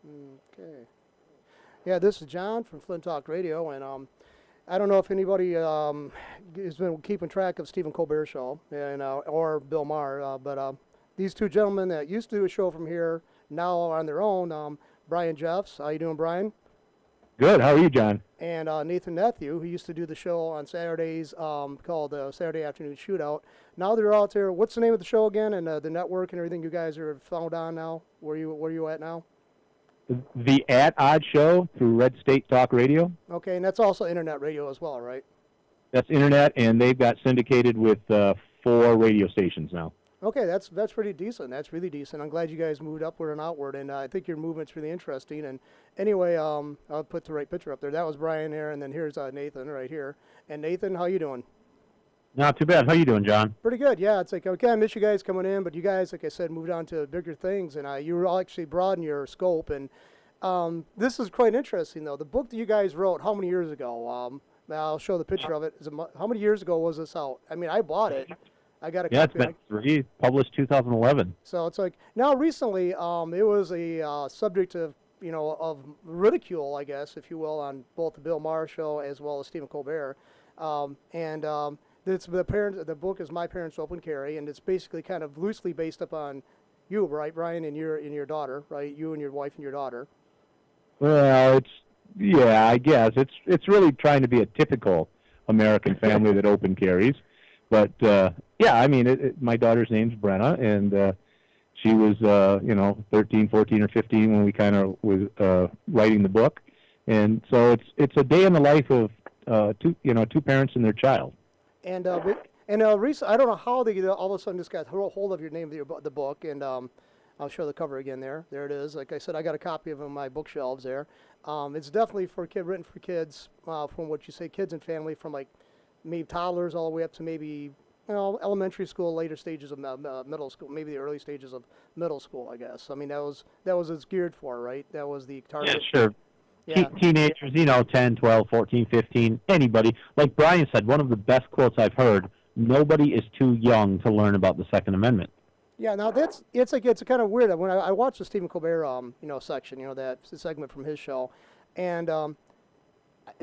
Okay. Yeah, this is John from Flint Talk Radio, and I don't know if anybody has been keeping track of Stephen Colbert show and or Bill Maher, but these two gentlemen that used to do a show from here now are on their own. Brian Jeffs, how you doing, Brian? Good. How are you, John? And Nathan Nephew, who used to do the show on Saturdays called Saturday Afternoon Shootout. Now they're out there. What's the name of the show again? And the network and everything you guys are found on now. Where you at now? The At Odd Show through Red State Talk Radio. Okay, and that's also internet radio as well, right? That's internet, and they've got syndicated with 4 radio stations now. Okay, that's pretty decent. That's really decent. I'm glad you guys moved upward and outward, and I think your movement's really interesting. And anyway, I'll put the right picture up there. That was Brian there, and then here's Nathan right here. And Nathan, how you doing? Not too bad. How you doing, John? Pretty good. Yeah, it's like, okay, I miss you guys coming in, but you guys, like I said, moved on to bigger things, and you all actually broaden your scope. And this is quite interesting, though. The book that you guys wrote, how many years ago? I'll show the picture of it. How many years ago was this out? I mean, I bought it. I got a copy. Yeah, it's been published 2011. So it's like now recently, it was a subject of of ridicule, I guess, if you will, on both the Bill Maher show as well as Stephen Colbert, it's the book is My Parents Open Carry, and it's basically kind of loosely based upon you, right, Brian, and your daughter, right? You and your wife and your daughter. Well, I guess it's really trying to be a typical American family that open carries. But yeah, I mean, my daughter's name's Brenna, and she was 13, 14, or 15 when we kind of was writing the book, and so it's a day in the life of two parents and their child. And recently, I don't know how they all of a sudden just got hold of your name of the book, and I'll show the cover again there. There it is. Like I said, I got a copy of it on my bookshelves there. It's definitely written for kids, from what you say, kids and family, from like maybe toddlers all the way up to maybe elementary school, later stages of middle school, maybe the early stages of middle school, I guess. I mean, that was it's geared for, right? That was the target. Yeah, sure. Yeah. Teenagers, 10, 12, 14, 15, anybody. Like Brian said, one of the best quotes I've heard, nobody is too young to learn about the Second Amendment. Yeah, now it's kind of weird. When I watched the Stephen Colbert section, that segment from his show, and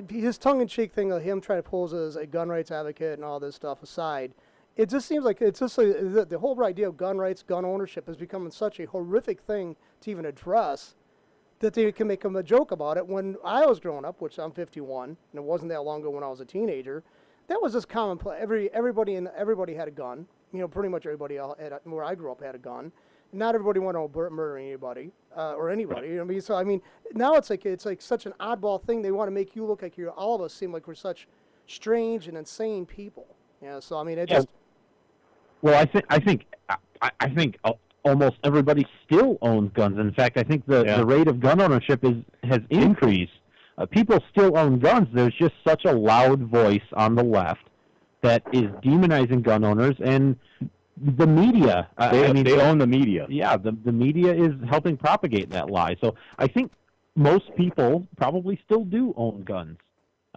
his tongue-in-cheek thing of him trying to pose as a gun rights advocate and all this stuff aside, it just seems like it's just the whole idea of gun rights, gun ownership is becoming such a horrific thing to even address that they can make a joke about it. When I was growing up, which I'm 51, and it wasn't that long ago when I was a teenager, that was just commonplace. Everybody had a gun. Pretty much everybody where I grew up had a gun. Not everybody wanted to murder anybody or anybody. Now it's like such an oddball thing. They want to make you look like all of us seem like we're such strange and insane people. Yeah. So I mean, it just. Well, I think almost everybody still owns guns. In fact, I think the rate of gun ownership has increased. People still own guns. There's just such a loud voice on the left that is demonizing gun owners, and the media. They own the media. Yeah, the media is helping propagate that lie. So I think most people probably still do own guns.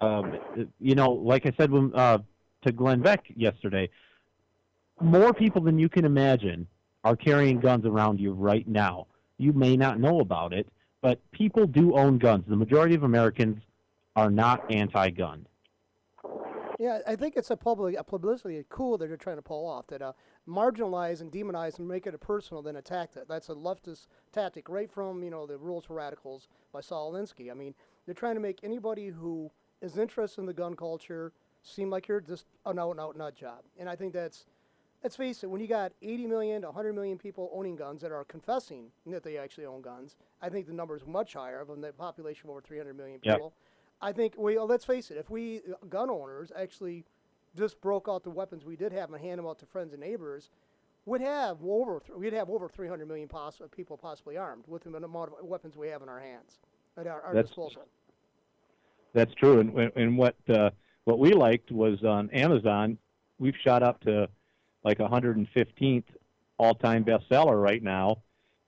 Like I said to Glenn Beck yesterday, more people than you can imagine are carrying guns around you right now. You may not know about it, but people do own guns. The majority of Americans are not anti-gun. Yeah, I think it's a publicity cool that they're trying to pull off, that marginalize and demonize and make it a personal, then attack that. That's a leftist tactic, right from, the Rules for Radicals by Saul Alinsky. I mean, they're trying to make anybody who is interested in the gun culture seem like you're just an out-and-out nut job. And I think let's face it, when you got 80 million to 100 million people owning guns that are confessing that they actually own guns, I think the number is much higher than the population of over 300 million people. Yep. I think, let's face it, if we gun owners actually just broke out the weapons we did have and hand them out to friends and neighbors, we'd have over 300 million people possibly armed with the amount of weapons we have in our hands at our disposal. That's true. And what we liked was on Amazon, we've shot up to like 115th all-time bestseller right now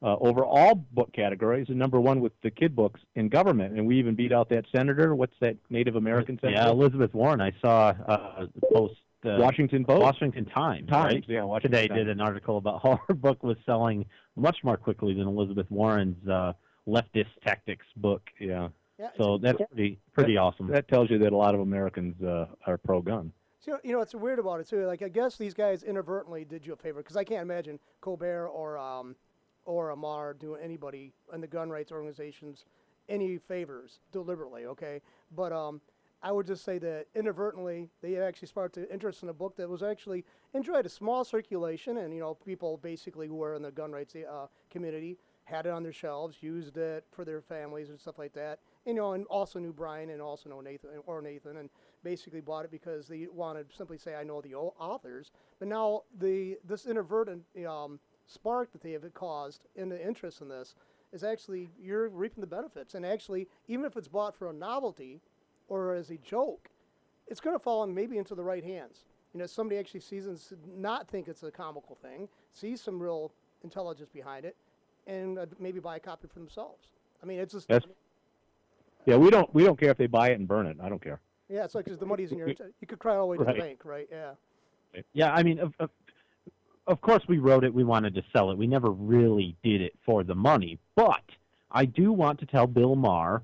over all book categories, and #1 with the kid books in government. And we even beat out that senator. What's that Native American senator? Yeah, Elizabeth Warren. I saw the post. Washington Post? Washington Times, right? Yeah, Washington Today Times. Did an article about how her book was selling much more quickly than Elizabeth Warren's leftist tactics book. Yeah. Yeah. So that's pretty awesome. That tells you that a lot of Americans are pro-gun. So, it's weird about it too. Like, I guess these guys inadvertently did you a favor, because I can't imagine Colbert or Amar doing anybody in the gun rights organizations any favors deliberately. Okay, but I would just say that inadvertently they actually sparked an interest in a book that was actually enjoyed a small circulation, and people basically who were in the gun rights community had it on their shelves, used it for their families and stuff like that. And also knew Brian and also know Nathan, and basically bought it because they wanted to simply say, I know the authors. But now this inadvertent spark that they have caused in the interest in this is actually, you're reaping the benefits. And actually, even if it's bought for a novelty or as a joke, it's going to fall maybe into the right hands. Somebody actually sees it and not think it's a comical thing, sees some real intelligence behind it, and maybe buy a copy for themselves. I mean, it's just... Yeah, we don't care if they buy it and burn it. I don't care. Yeah, it's like, because the money's in your... You could cry all the way to the bank, right? Yeah. Yeah, I mean, of course we wrote it, we wanted to sell it. We never really did it for the money. But I do want to tell Bill Maher,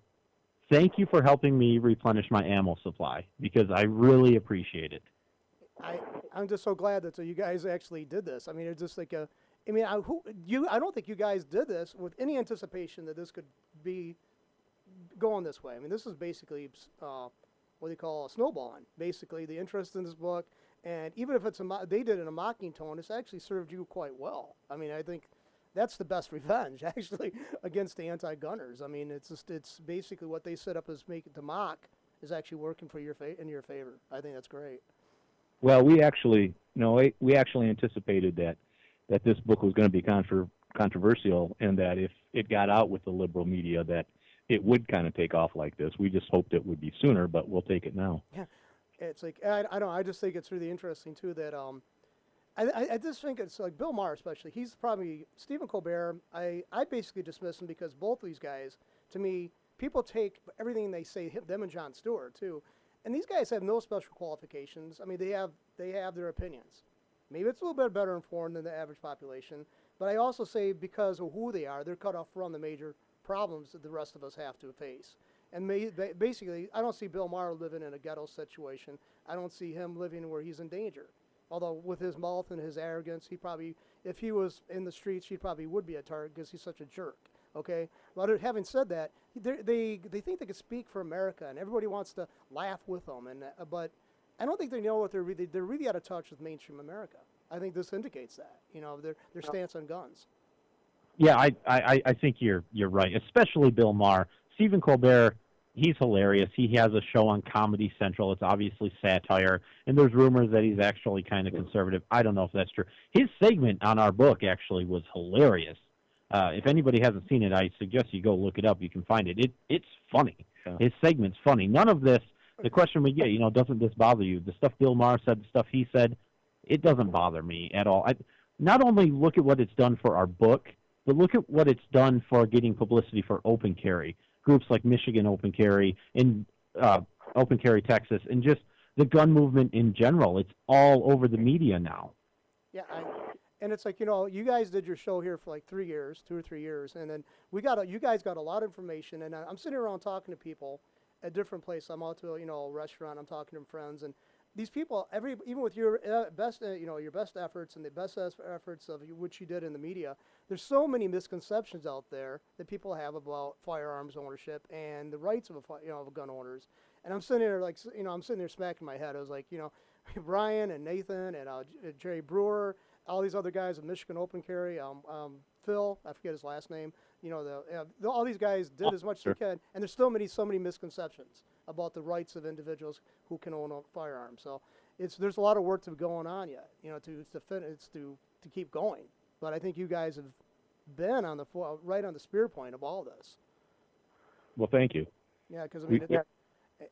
thank you for helping me replenish my ammo supply, because I really appreciate it. I'm just so glad that you guys actually did this. I mean, it's just like I don't think you guys did this with any anticipation that this could be going this way. I mean, this is basically what do you call snowballing. Basically, the interest in this book, and even if they did it in a mocking tone, it's actually served you quite well. I mean, I think that's the best revenge actually against the anti-gunners. I mean, it's basically what they set up as making to mock is actually working for in your favor. I think that's great. Well, we actually anticipated that this book was going to be controversial, and that if it got out with the liberal media, that it would kind of take off like this. We just hoped it would be sooner, but we'll take it now. Yeah, it's like I don't know. I just think it's really interesting too that I just think it's like Bill Maher especially. He's probably Stephen Colbert. I basically dismiss him because both of these guys, to me, people take everything they say, them and Jon Stewart too, and these guys have no special qualifications. I mean, they have their opinions. Maybe it's a little bit better informed than the average population, but I also say because of who they are, they're cut off from the major problems that the rest of us have to face. And basically, I don't see Bill Maher living in a ghetto situation. I don't see him living where he's in danger. Although with his mouth and his arrogance, he probably, if he was in the streets, he probably would be a target because he's such a jerk. Okay. But having said that, they think they can speak for America, and everybody wants to laugh with them. But I don't think they know what they're really out of touch with mainstream America. I think this indicates that. Their stance on guns. Yeah, I think you're right, especially Bill Maher. Stephen Colbert, he's hilarious. He has a show on Comedy Central. It's obviously satire, and there's rumors that he's actually kind of conservative. I don't know if that's true. His segment on our book actually was hilarious. If anybody hasn't seen it, I suggest you go look it up. You can find it. It's funny. Yeah. His segment's funny. None of this, the question we get, doesn't this bother you? The stuff Bill Maher said, the stuff he said, it doesn't bother me at all. Not only look at what it's done for our book, but look at what it's done for getting publicity for open carry. Groups like Michigan Open Carry, and Open Carry Texas, and just the gun movement in general. It's all over the media now. Yeah, and it's like, you guys did your show here for like 2 or 3 years, and then you guys got a lot of information, and I'm sitting around talking to people at different places. I'm out to a restaurant, I'm talking to friends, and these people, even with your best, your best efforts and the best efforts of which you did in the media, there's so many misconceptions out there that people have about firearms ownership and the rights of gun owners. And I'm sitting there smacking my head. I was like, Brian and Nathan and Jerry Brewer, all these other guys at Michigan Open Carry, Phil, I forget his last name. All these guys did as much as they could, and there's still so many misconceptions about the rights of individuals who can own a firearm. So there's a lot of work to be going on yet, to keep going. But I think you guys have been right on the spear point of all this. Well, thank you. Yeah, because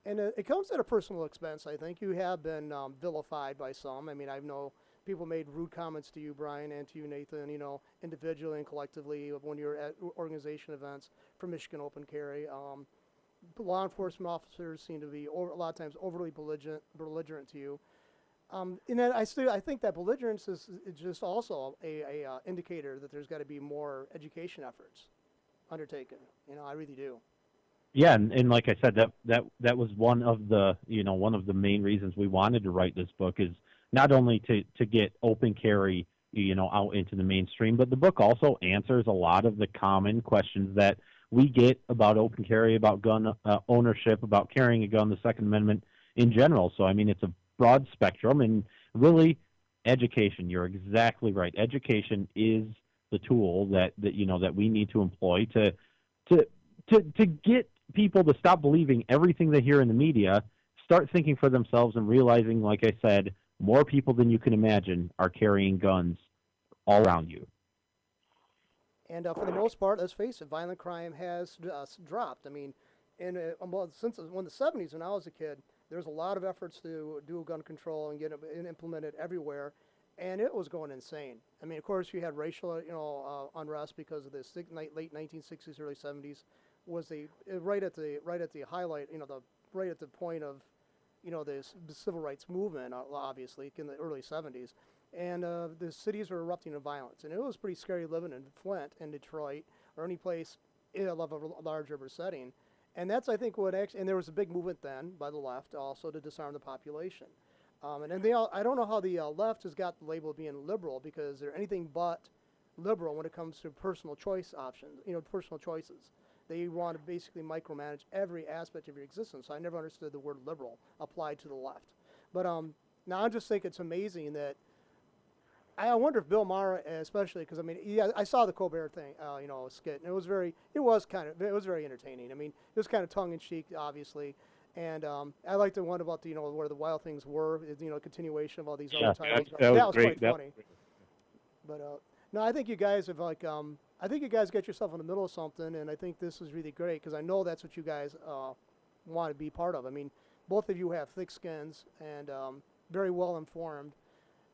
it comes at a personal expense. I think you have been vilified by some. I mean, I know people made rude comments to you, Brian, and to you, Nathan, individually and collectively when you're at organization events for Michigan Open Carry. Law enforcement officers seem to be a lot of times overly belligerent to you. And then I think that belligerence is just also a indicator that there's got to be more education efforts undertaken. You know, I really do. Yeah, and like I said, that was one of the main reasons we wanted to write this book, is not only to get open carry out into the mainstream, but the book also answers a lot of the common questions that we get about open carry, about gun ownership, about carrying a gun, the Second Amendment in general. So I mean, it's a broad spectrum, and really, education. You're exactly right. Education is the tool that we need to employ to get people to stop believing everything they hear in the media, start thinking for themselves, and realizing, like I said, more people than you can imagine are carrying guns all around you. And for the most part, let's face it, violent crime has dropped. I mean, since the 70s, when I was a kid, there's a lot of efforts to do gun control and get it implemented everywhere, and it was going insane. I mean, of course, you had racial unrest because of this late 1960s, early 70s. Was right at the highlight, right at the point of, the civil rights movement, obviously, in the early 70s. And the cities were erupting in violence. And it was pretty scary living in Flint and Detroit or any place in a large urban setting. And that's, I think, and there was a big movement then by the left also to disarm the population. And I don't know how the left has got the label of being liberal, because they're anything but liberal when it comes to personal choice options, personal choices. They want to basically micromanage every aspect of your existence. So I never understood the word liberal applied to the left. But now I just think it's amazing that I wonder if Bill Maher, especially, because I mean, I saw the Colbert thing, skit, and it was very entertaining. I mean, it was kind of tongue in cheek, obviously, and I liked the one about where the wild things were, continuation of all these other titles. That was quite great. funny. But no, I think you guys have I think you guys get yourself in the middle of something, and I think this is really great, because I know that's what you guys want to be part of. I mean, both of you have thick skins and very well informed,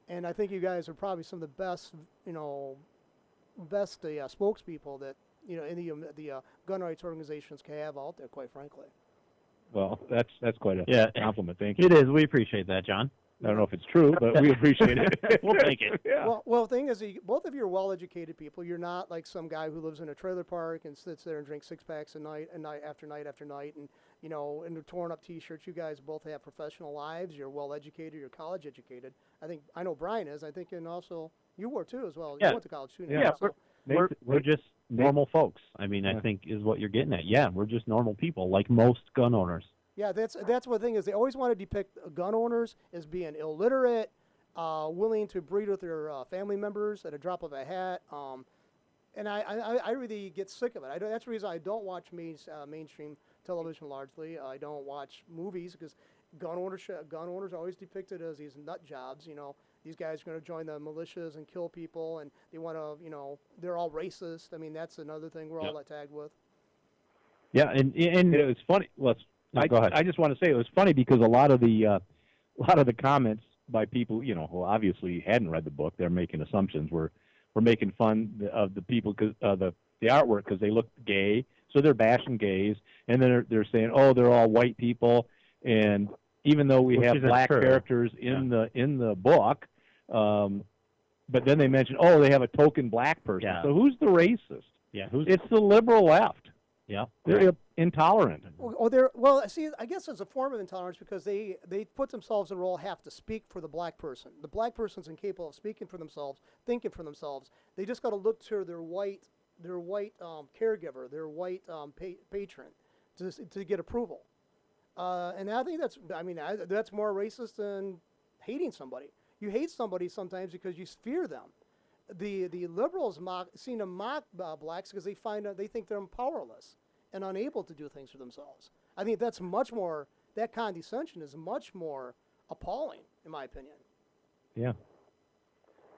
and I think you guys are probably some of the best, spokespeople that any of the gun rights organizations can have out there, quite frankly. Well, that's quite a compliment. Thank you. It is. We appreciate that, John. I don't know if it's true, but we appreciate it. We'll take it. Yeah. Well, the thing is, both of you are well-educated people. You're not like some guy who lives in a trailer park and sits there and drinks six-packs a night, and night after night after night, and in the torn-up T-shirts. You guys both have professional lives. You're well-educated. You're college-educated. I know Brian is. I think, and also you were too, as well. Yeah. You went to college too. Yeah. So. We're just normal folks. I mean, I think is what you're getting at. Yeah, we're just normal people, like most gun owners. Yeah, that's what the thing is. They always want to depict gun owners as being illiterate, willing to breed with their family members at a drop of a hat. And I really get sick of it. That's the reason I don't watch mainstream television largely. I don't watch movies, because gun owners are always depicted as these nut jobs. These guys are going to join the militias and kill people, and they want to, they're all racist. I mean, that's another thing we're all tagged with. Yeah, and it was funny. Well, go ahead. I just want to say it was funny because a lot of the comments by people, who obviously hadn't read the book, they're making assumptions. We're making fun of the people, because the artwork, because they look gay, so they're bashing gays, and then they're saying, oh, they're all white people, and even though we have black characters in the book, but then they mention, oh, they have a token black person. Yeah. So who's the racist? Yeah, it's the liberal left. Yeah, they're intolerant. See, I guess it's a form of intolerance, because they put themselves in a role, have to speak for the black person. The black person's incapable of speaking for themselves, thinking for themselves. They just got to look to their white caregiver, their white patron, to get approval. And I think that's more racist than hating somebody. You hate somebody sometimes because you fear them. The liberals seem to mock blacks because they think they're powerless and unable to do things for themselves. I think that's much more, that condescension is much more appalling, in my opinion. Yeah.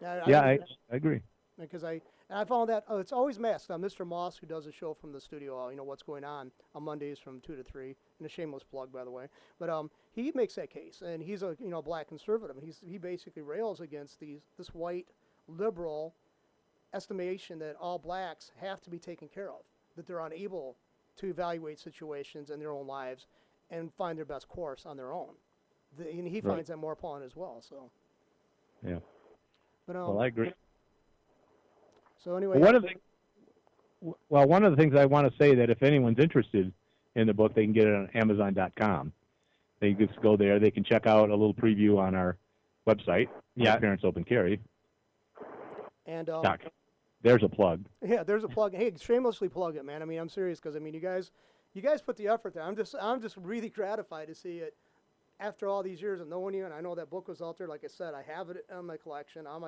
I agree. Because I found that it's always masked. Mr. Moss, who does a show from the studio, What's Going On Mondays from 2 to 3, and a shameless plug, by the way. But he makes that case, and he's a black conservative, and he basically rails against this white liberal estimation that all blacks have to be taken care of, that they're unable to evaluate situations in their own lives and find their best course on their own. And he finds that more appalling as well. So. Yeah. But well, I agree. So anyway, Well, one of the things I want to say that if anyone's interested in the book, they can get it on Amazon.com. They can just go there. They can check out a little preview on our website. Yeah. Parents Open Carry. And there's a plug. yeah, there's a plug. Hey, shamelessly plug it, man. I mean, I'm serious because I mean, you guys put the effort there. I'm just really gratified to see it after all these years of knowing you. And I know that book was out there. Like I said, I have it in my collection on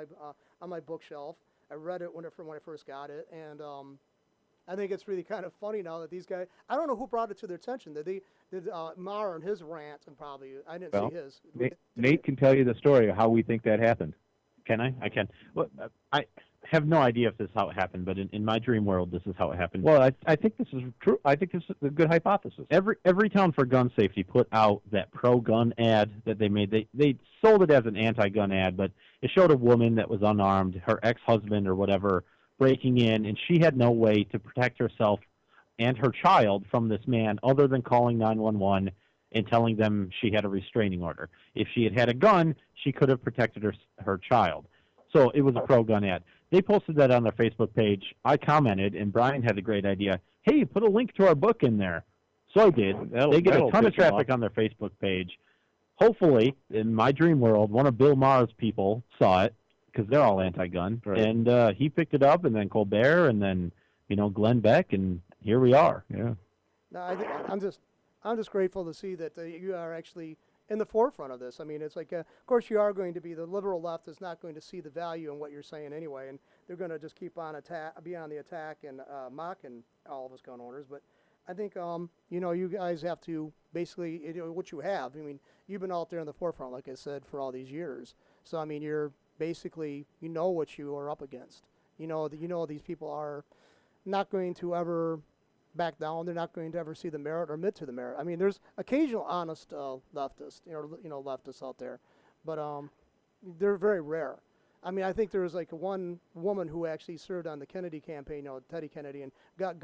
my bookshelf. I read it when I first got it, and I think it's really kind of funny now that these guys. I don't know who brought it to their attention. Did Mara and his rant, and probably I didn't see his. Nate can tell you the story of how we think that happened. Can I? I can. Well, I have no idea if this is how it happened, but in my dream world, this is how it happened. Well, I think this is true. I think this is a good hypothesis. Every Town for Gun Safety put out that pro-gun ad that they made. They sold it as an anti-gun ad, but it showed a woman that was unarmed, her ex-husband or whatever, breaking in, and she had no way to protect herself and her child from this man other than calling 911 and telling them she had a restraining order. If she had had a gun, she could have protected her child. So it was a pro-gun ad. They posted that on their Facebook page. I commented, and Brian had a great idea. Hey, put a link to our book in there. So I did. They get a ton of traffic on their Facebook page. Hopefully, in my dream world, one of Bill Maher's people saw it, because they're all anti-gun, right. And he picked it up, and then Colbert, and then Glenn Beck, and here we are. Yeah. No, I'm just grateful to see that you are actually in the forefront of this. I mean, it's like, of course, you are going to be the liberal left is not going to see the value in what you're saying anyway, and they're going to just keep on be on the attack and mocking all of us gun owners. But I think you guys have to basically what you have. I mean, you've been out there in the forefront, like I said, for all these years. So I mean, you're basically what you are up against. These people are not going to ever back down. They're not going to ever see the merit or admit to the merit. I mean, there's occasional honest leftists, leftists out there, but they're very rare. I mean, I think there was like one woman who actually served on the Kennedy campaign, Teddy Kennedy, and got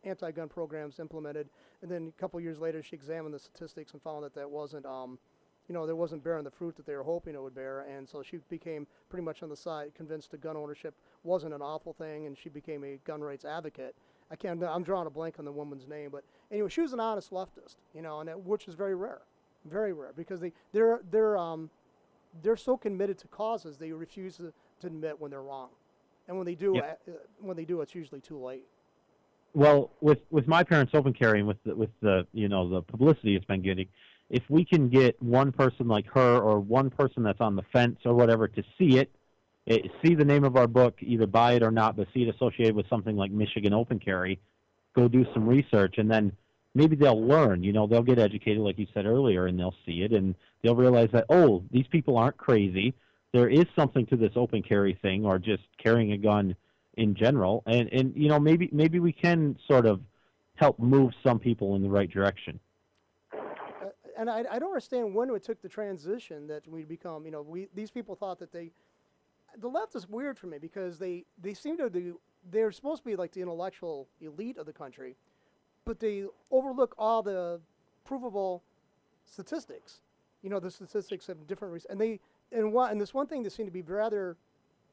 anti-gun programs implemented. And then a couple years later, she examined the statistics and found that wasn't, there wasn't bearing the fruit that they were hoping it would bear. And so she became pretty much on the side, convinced that gun ownership wasn't an awful thing, and she became a gun rights advocate. I'm drawing a blank on the woman's name, but anyway, she was an honest leftist, which is very rare, because they're so committed to causes they refuse to admit when they're wrong, and when they do, it's usually too late. Well, with my Parents Open Carry and with the the publicity it's been getting, if we can get one person like her or one person that's on the fence or whatever to see it, see the name of our book, either buy it or not, but see it associated with something like Michigan Open Carry, go do some research, and then maybe they'll learn, they'll get educated, like you said earlier, and they'll see it, and they'll realize that, oh, these people aren't crazy. There is something to this open carry thing, or just carrying a gun in general, and maybe we can sort of help move some people in the right direction. And I don't understand when it took the transition that we become, these people thought that the left is weird for me, because they seem to they're supposed to be like the intellectual elite of the country, but they overlook all the provable statistics. The statistics have different and this one thing they seem to be rather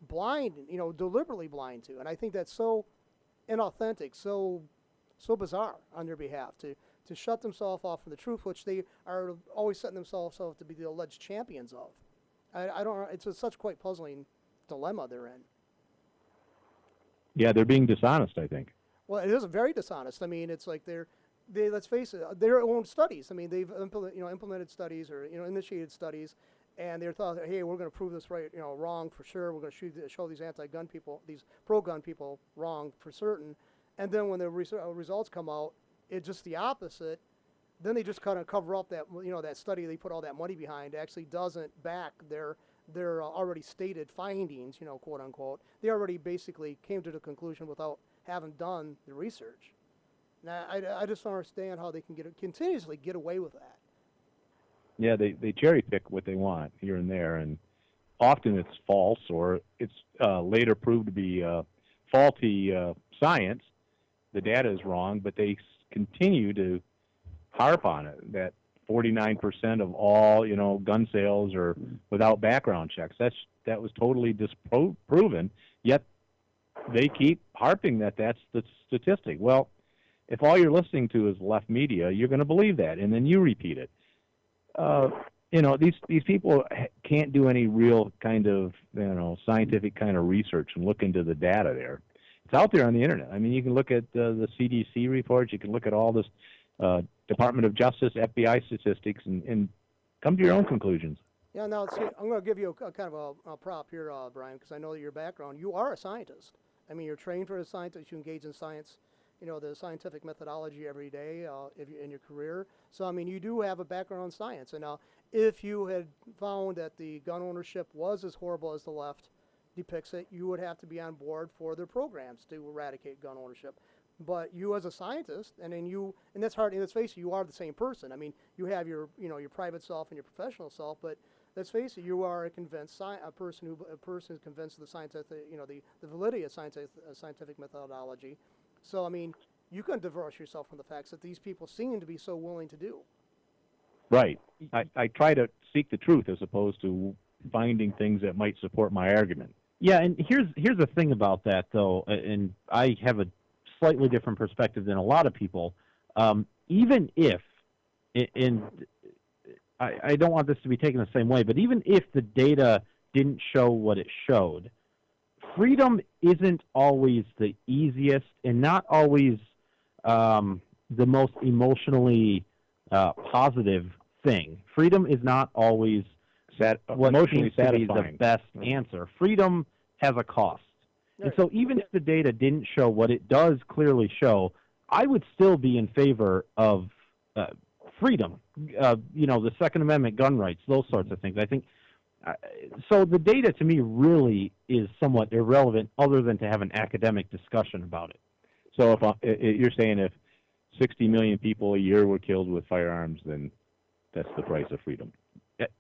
blind, deliberately blind to, and I think that's so inauthentic, so bizarre on their behalf to shut themselves off from the truth, which they are always setting themselves up to be the alleged champions of. I don't. It's such quite puzzling dilemma they're in. Yeah, they're being dishonest, I think. Well, it is very dishonest. I mean, it's like let's face it, their own studies. I mean, they've implemented studies or initiated studies, and they thought, hey, we're going to prove this right, wrong for sure. We're going to show these anti-gun people, these pro-gun people, wrong for certain. And then when the results come out, it's just the opposite. Then they just kind of cover up that that study they put all that money behind actually doesn't back their already stated findings, quote unquote. They already basically came to the conclusion without having done the research. Now, I just don't understand how they can continuously get away with that. Yeah, they cherry pick what they want here and there, and often it's false, or it's later proved to be faulty science. The data is wrong, but they continue to harp on it, that 49% of all, gun sales are without background checks. That was totally disproven, yet they keep harping that that's the statistic. Well, if all you're listening to is left media, you're going to believe that, and then you repeat it. You know, these people can't do any real kind of, you know, scientific kind of research and look into the data there. It's out there on the internet. I mean, you can look at the CDC reports. You can look at all this Department of Justice, FBI statistics, and come to your own conclusions. Yeah, now, see, I'm going to give you a kind of a prop here, Brian, because I know that your background, you are a scientist. I mean, you're trained for a scientist. You engage in science, you know, the scientific methodology every day in your career. So, I mean, you do have a background in science. And now, if you had found that the gun ownership was as horrible as the left depicts it, you would have to be on board for their programs to eradicate gun ownership. But you, as a scientist, and that's hard. And let's face it, you are the same person. I mean, you have your, you know, your private self and your professional self, but let's face it, you are a convinced a person who's convinced of the scientific, you know, the validity of scientific methodology. So, I mean, you can divorce yourself from the facts that these people seem to be so willing to do. Right. I try to seek the truth as opposed to finding things that might support my argument. Yeah, and here's the thing about that, though, and I have a slightly different perspective than a lot of people. Even if, and I don't want this to be taken the same way, but even if the data didn't show what it showed, freedom isn't always the easiest and not always the most emotionally positive thing. Freedom is not always what seems to be the best answer. Freedom has a cost. And so even if the data didn't show what it does clearly show, I would still be in favor of freedom, you know, the Second Amendment, gun rights, those sorts of things. I think, so the data to me really is somewhat irrelevant other than to have an academic discussion about it. So if you're saying if 60 million people a year were killed with firearms, then that's the price of freedom.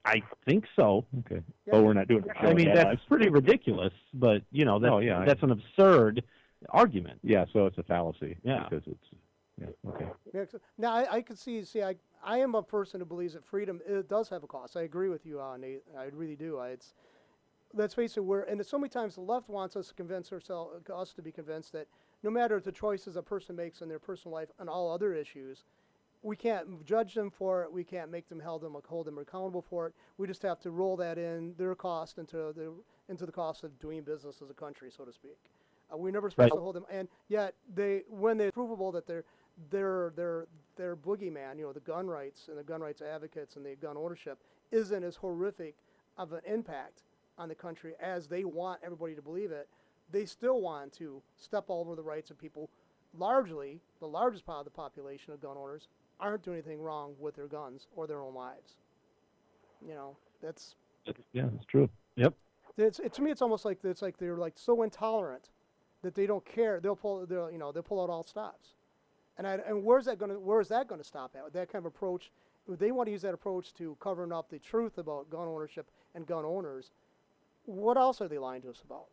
I think so. Okay. Yeah. But we're not doing it. I mean, that's pretty ridiculous, but, you know, that's an absurd argument. Yeah, so it's a fallacy. Yeah. Because it's, yeah, okay. Yeah, now, I could see, I am a person who believes that freedom does have a cost. I agree with you, Nate. I really do. Let's face it, and so many times the left wants us to convince us to be convinced that no matter the choices a person makes in their personal life and all other issues, we can't judge them for it. We can't make them hold them accountable for it. We just have to roll that in their cost into the cost of doing business as a country, so to speak. We're never supposed to hold them, and yet when they're provable that they're boogeyman, you know, the gun rights and the gun rights advocates and the gun ownership isn't as horrific of an impact on the country as they want everybody to believe it. They still want to step all over the rights of people. Largely, the largest part of the population of gun owners aren't doing anything wrong with their guns or their own lives. You know, that's true. Yep. To me, it's almost like they're like so intolerant that they don't care. They'll pull out all stops. And where's that going to stop at? That kind of approach, they want to use that approach to covering up the truth about gun ownership and gun owners. What else are they lying to us about?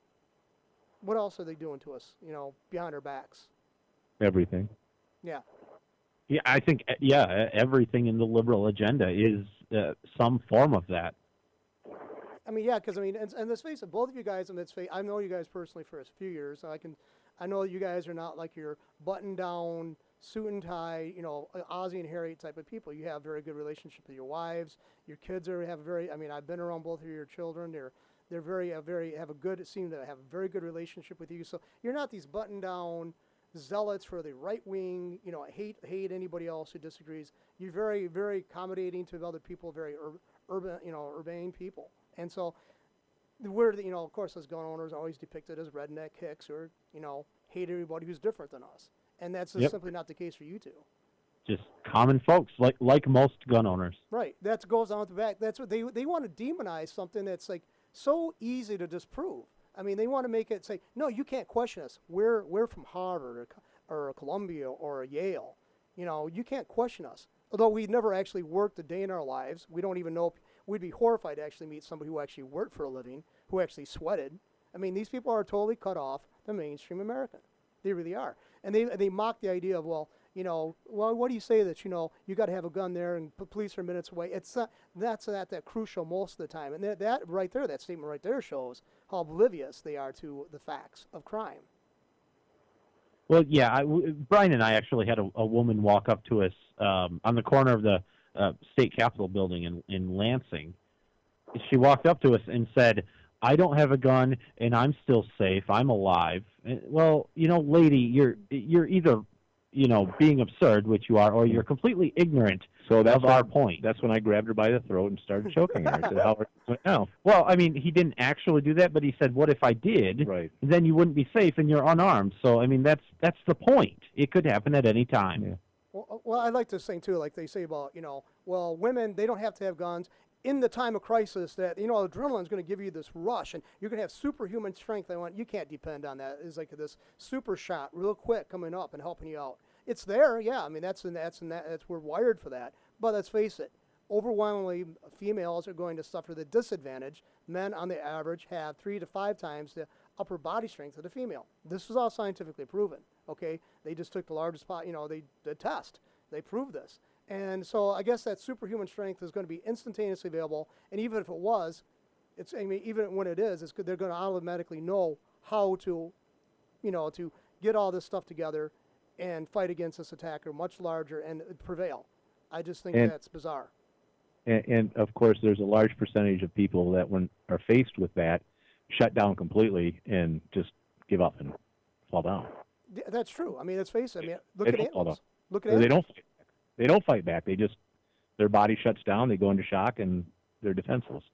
What else are they doing to us, you know, behind our backs? Everything. Yeah. Yeah, I think, everything in the liberal agenda is some form of that. I mean, yeah, because, I mean, and let's face it, both of you guys, I know you guys personally for a few years. I know you guys are not like your button-down, suit and tie, you know, Ozzie and Harriet type of people. You have very good relationship with your wives. Your kids I've been around both of your children. They're seem to have a very good relationship with you. So you're not these button-down zealots for the right wing, you know, hate anybody else who disagrees. You're very, very accommodating to other people, very urbane people. And so we're, you know, of course, as gun owners are always depicted as redneck hicks or, you know, hate everybody who's different than us. And that's just simply not the case for you two. Just common folks, like most gun owners. Right. That goes on at the back. That's what they want to demonize something that's like so easy to disprove. I mean, they want to make it say, no, you can't question us. We're from Harvard or Columbia or Yale. You know, you can't question us. Although we never actually worked a day in our lives, we don't even know. We'd be horrified to actually meet somebody who actually worked for a living, who actually sweated. I mean, these people are totally cut off the mainstream American. They really are. And they mock the idea of, well, what do you say that, you know, you got to have a gun there and police are minutes away. It's not, that's not that crucial most of the time. And that right there, that statement right there shows how oblivious they are to the facts of crime. Well, yeah, Brian and I actually had a woman walk up to us on the corner of the state capitol building in Lansing. She walked up to us and said, "I don't have a gun, and I'm still safe. I'm alive." And, well, lady, you're either, being absurd, which you are, or you're completely ignorant of our point. That's when I grabbed her by the throat and started choking her. I said, "How are you now?" Well, I mean, he didn't actually do that, but he said, "What if I did? Right. Then you wouldn't be safe, and you're unarmed." So, I mean, that's the point. It could happen at any time. Yeah. Well, I like this thing too, like they say about, well, women, they don't have to have guns. In the time of crisis, that adrenaline is going to give you this rush, and you're going to have superhuman strength. You can't depend on that. It's like this super shot, real quick, coming up and helping you out. It's there, yeah. I mean, we're wired for that. But let's face it, overwhelmingly, females are going to suffer the disadvantage. Men, on the average, have 3 to 5 times the upper body strength of the female. This is all scientifically proven. Okay, they just took the largest pot. The test. They proved this. And so I guess that superhuman strength is going to be instantaneously available. And even if it was, even when it is, they're going to automatically know how to, to get all this stuff together and fight against this attacker much larger and prevail. I just think that's bizarre. And of course, there's a large percentage of people that, when are faced with that, shut down completely and just give up and fall down. That's true. I mean, let's face it. Look at animals. Look at animals. They don't fight back. Their body shuts down. They go into shock and they're defenseless.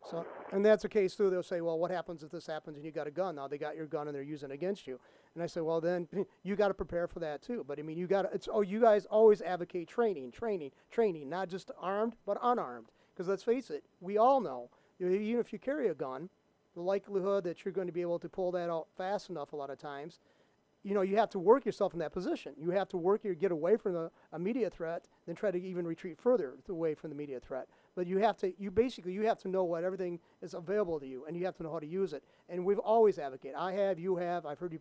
So, and that's the case too. They'll say, "Well, what happens if this happens and you got a gun?" Now they got your gun and they're using it against you. And I say, "Well, then you got to prepare for that too." But I mean, you guys always advocate training, not just armed but unarmed. Because let's face it, we all know, even if you carry a gun, the likelihood that you're going to be able to pull that out fast enough a lot of times. You have to work yourself in that position. You have to get away from the immediate threat, then try to even retreat further away from the immediate threat. But you have to know what everything is available to you, and you have to know how to use it. And we've always advocated. I've heard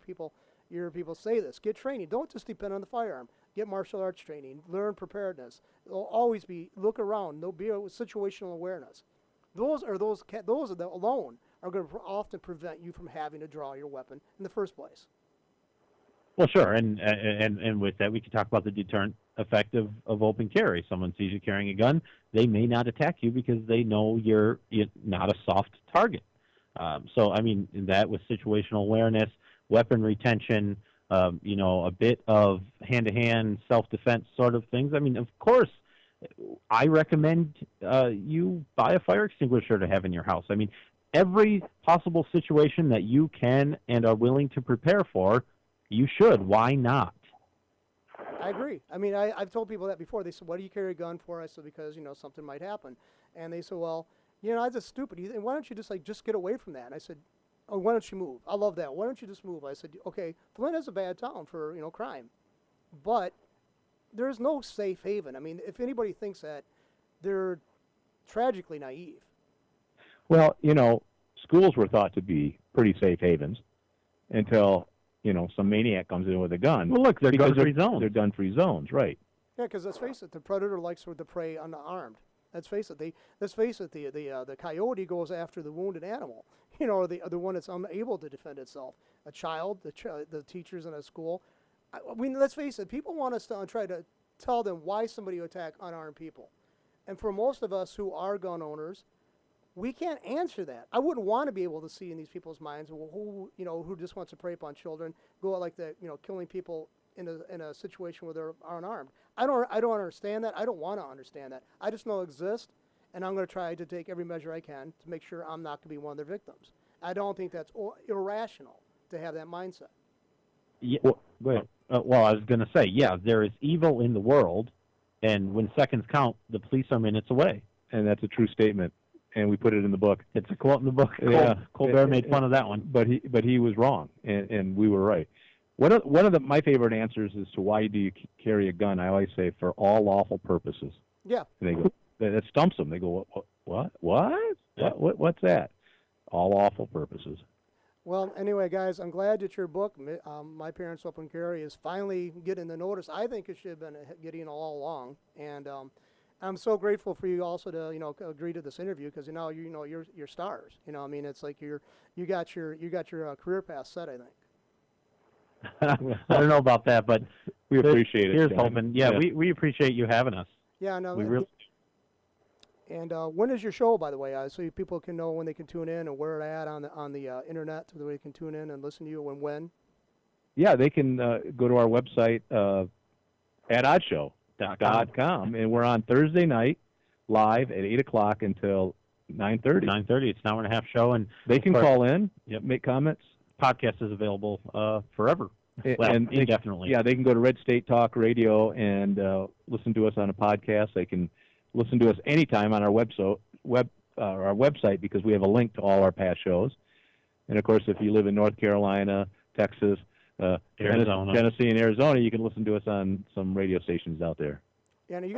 your people say this. Get training. Don't just depend on the firearm. Get martial arts training. Learn preparedness. It'll always look around. There'll be situational awareness. Those alone are going to often prevent you from having to draw your weapon in the first place. Well, sure, and with that, we can talk about the deterrent effect of open carry. Someone sees you carrying a gun, they may not attack you because they know you're not a soft target. So, I mean, that with situational awareness, weapon retention, a bit of hand-to-hand self-defense sort of things. I mean, of course, I recommend you buy a fire extinguisher to have in your house. I mean, every possible situation that you can and are willing to prepare for, you should. Why not? I agree. I mean, I've told people that before. They said, "Why do you carry a gun for?" I said, "Because, something might happen." And they said, "Well, that's just stupid. Why don't you just get away from that?" And I said, "Oh, why don't you move?" I love that. "Why don't you just move?" I said, "Okay, Flint is a bad town for, crime. But there's no safe haven. I mean, if anybody thinks that, they're tragically naive." Well, schools were thought to be pretty safe havens until some maniac comes in with a gun. Well, look, they're gun-free zones. They're gun-free zones, right? Yeah, because let's face it, the predator likes the prey unarmed. Let's face it, the coyote goes after the wounded animal, or the one that's unable to defend itself. A child, the teachers in a school. I mean, let's face it, people want us to try to tell them why somebody would attack unarmed people. And for most of us who are gun owners, we can't answer that. I wouldn't want to be able to see in these people's minds who just wants to prey upon children, go out like that, killing people in a situation where they're unarmed. I don't understand that. I don't want to understand that. I just know it exists, and I'm going to try to take every measure I can to make sure I'm not going to be one of their victims. I don't think that's irrational to have that mindset. Yeah, well, go ahead. Well, I was going to say, yeah, there is evil in the world, and when seconds count, the police are minutes away. And that's a true statement. And we put it in the book. It's a quote in the book. Yeah, Colbert made fun of that one, but he was wrong, and we were right. One of my favorite answers is to why do you carry a gun? I always say for all lawful purposes. Yeah. And they go, that stumps them. They go, what? What's that? All lawful purposes. Well, anyway, guys, I'm glad that your book, My Parents' Open Carry, is finally getting the notice. I think it should have been getting all along, and I'm so grateful for you also to agree to this interview, because you're stars. I mean, it's like you got your career path set, I think. I don't know about that, but we appreciate it. Here's John. hoping. Yeah, we appreciate you having us. Yeah, no. We really. And when is your show, by the way, so people can know when they can tune in and where it's at on the internet, so that they can tune in and listen to you when? Yeah, they can go to our website at oddshow.com, and we're on Thursday night live at 8 o'clock until 9:30. 9:30. It's an hour and a half show, and they can call in, make comments. Podcast is available forever. Well, and indefinitely. Yeah, they can go to Red State Talk Radio and listen to us on a podcast. They can listen to us anytime on our website because we have a link to all our past shows. And of course, if you live in North Carolina, Texas, Arizona. Tennessee, and Arizona, you can listen to us on some radio stations out there. Yeah, and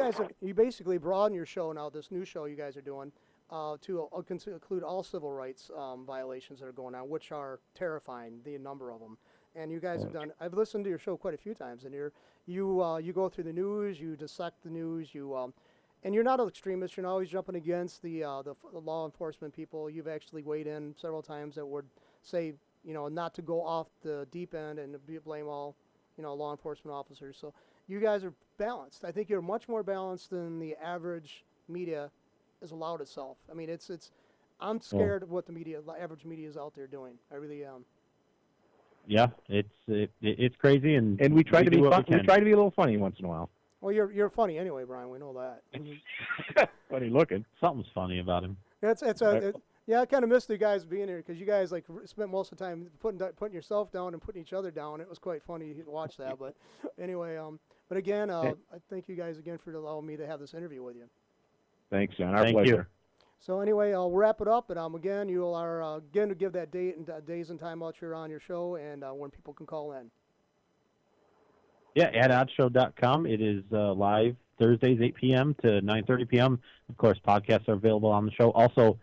you basically broaden your show now. This new show you guys are doing to include all civil rights violations that are going on, which are terrifying, the number of them. And you guys have done. I've listened to your show quite a few times, and you go through the news, you dissect the news, and you're not an extremist. You're not always jumping against the law enforcement people. You've actually weighed in several times that would say, not to go off the deep end and blame all, law enforcement officers. So you guys are balanced. I think you're much more balanced than the average media has allowed itself. I mean, I'm scared of what the average media is out there doing. I really am. Yeah, it's crazy, and we try to be fun. We try to be a little funny once in a while. Well, you're funny anyway, Brian. We know that. Funny looking. Something's funny about him. Yeah, I kind of missed the guys being here because you guys spent most of the time putting yourself down and putting each other down. It was quite funny to watch that. But anyway, but again, I thank you guys again for allowing me to have this interview with you. Thanks, John. Our pleasure. You. So anyway, I'll wrap it up, and again, you are again to give that date and days and time out you're on your show, and when people can call in. Yeah, at oddshow.com. It is live Thursdays, 8 p.m. to 9:30 p.m. Of course, podcasts are available on the show. Also,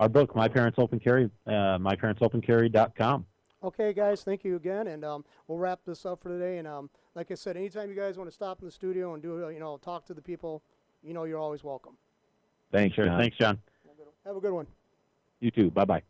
our book, My Parents Open Carry, myparentsopencarry.com. Okay, guys, thank you again, and we'll wrap this up for today. And like I said, anytime you guys want to stop in the studio and do, talk to the people, you're always welcome. Thanks, John. Thanks, John. Have a good one. You too. Bye-bye.